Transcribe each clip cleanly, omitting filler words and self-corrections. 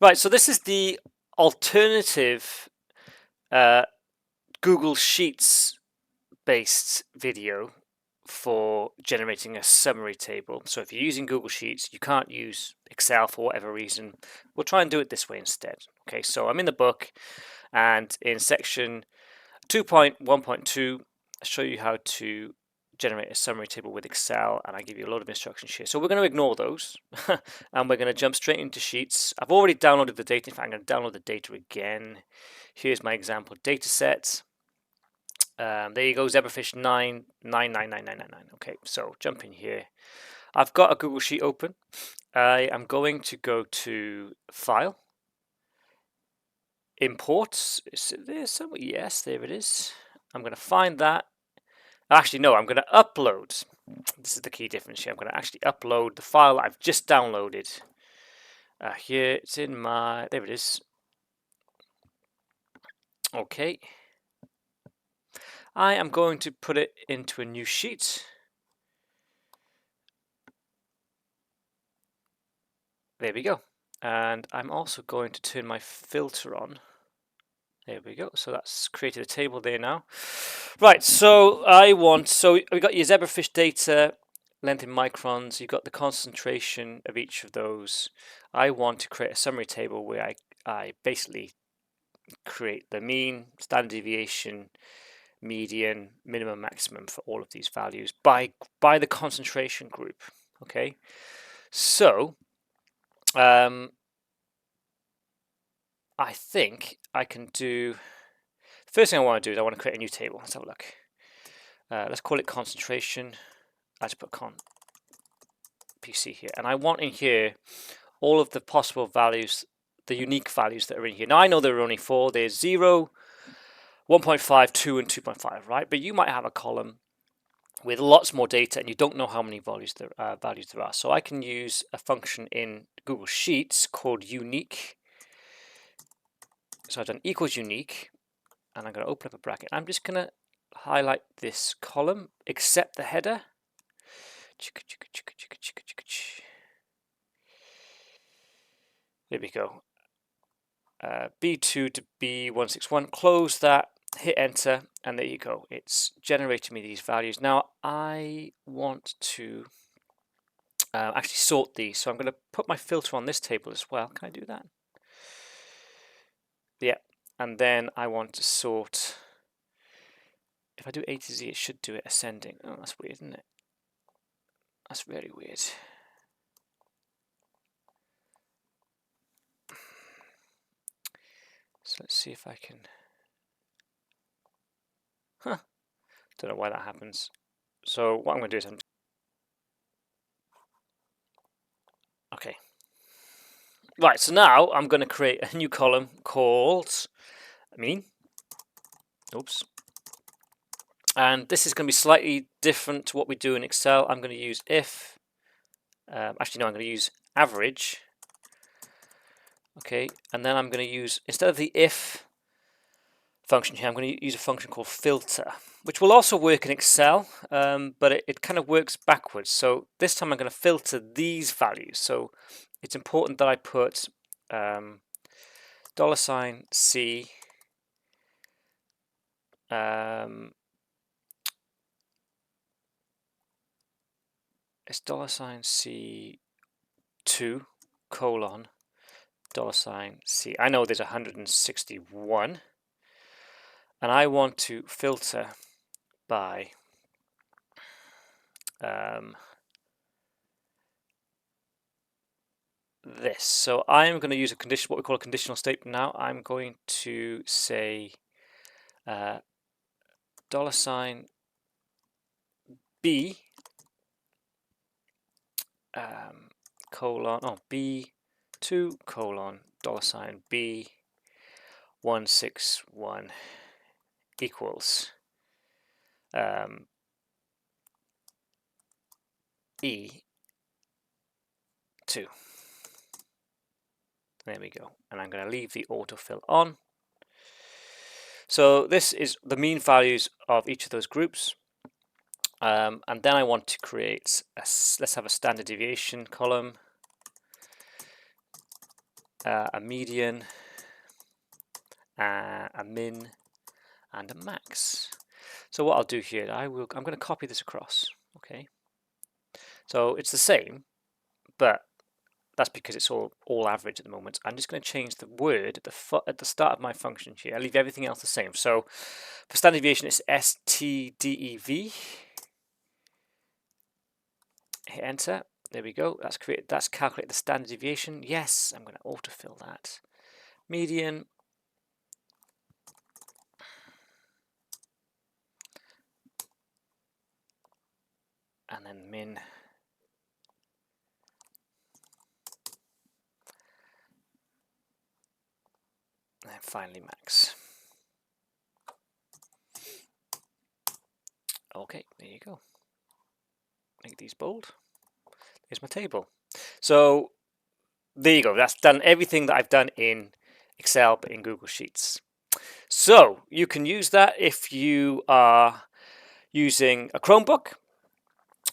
Right, so this is the alternative Google Sheets based video for generating a summary table. So if you're using Google Sheets, you can't use Excel for whatever reason. We'll try and do it this way instead. Okay, so I'm in the book, and in section 2.1.2, I show you how to generate a summary table with Excel, and I give you a lot of instructions here. So we're going to ignore those, and we're going to jump straight into Sheets. I've already downloaded the data. In fact, I'm going to download the data again. Here's my example data set. There you go, zebrafish 9999999. Okay, so jump in here. I've got a Google Sheet open. I am going to go to File, Import. Is it there somewhere? Yes, there it is. I'm going to find that. Actually, no, I'm going to upload. This is the key difference here. I'm going to actually upload the file I've just downloaded. Here, it's in my. There it is. Okay. I am going to put it into a new sheet. There we go. And I'm also going to turn my filter on. There we go. So that's created a table there now. Right, so we got your zebrafish data, length in microns, you've got the concentration of each of those. I want to create a summary table where I basically create the mean, standard deviation, median, minimum, maximum for all of these values by the concentration group. Okay, so I think I can do. First thing I want to do is I want to create a new table. Let's have a look. Let's call it concentration. I just put PC here, and I want in here all of the possible values, the unique values that are in here. Now I know there are only four. There's 0, 1.5, 2, and 2.5, right? But you might have a column with lots more data, and you don't know how many values there are. So I can use a function in Google Sheets called unique. So I've done equals unique, and I'm going to open up a bracket. I'm just going to highlight this column, except the header. There we go. B2 to B161. Close that, hit enter, and there you go. It's generating me these values. Now I want to actually sort these, so I'm going to put my filter on this table as well. Can I do that? Yeah, and then I want to sort. If I do A to Z, it should do it ascending. Oh, that's weird, isn't it? That's very weird. So let's see if I can. Huh. Don't know why that happens. So what I'm going to do is okay. Right, so now I'm going to create a new column called mean. Oops. And this is going to be slightly different to what we do in Excel. I'm going to use if. Actually, no, I'm going to use average. Okay, and then I'm going to use, instead of the if function here, I'm going to use a function called filter, which will also work in Excel, but it kind of works backwards. So this time I'm going to filter these values. So it's important that I put $C it's $C2 colon $C. I know there's 161, and I want to filter by this. So I'm going to use a condition, what we call a conditional statement now. I'm going to say $B colon, B2 colon $B161 equals E2. There we go. And I'm going to leave the autofill on. So this is the mean values of each of those groups. And then I want to create, let's have a standard deviation column. a median, a min, and a max. So what I'll do here, I'm going to copy this across. Okay. So it's the same, but that's because it's all average at the moment. I'm just going to change the word at the start of my function here. I leave everything else the same. So for standard deviation, it's STDEV. Hit enter. There we go. That's calculate the standard deviation. Yes, I'm going to autofill that. Median. And then min. And then finally max. Okay, there you go. Make these bold. Here's my table. So there you go. That's done everything that I've done in Excel, but in Google Sheets. So you can use that if you are using a Chromebook,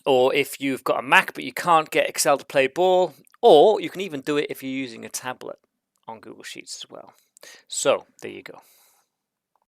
or if you've got a Mac but you can't get Excel to play ball, or you can even do it if you're using a tablet on Google Sheets as well. So there you go.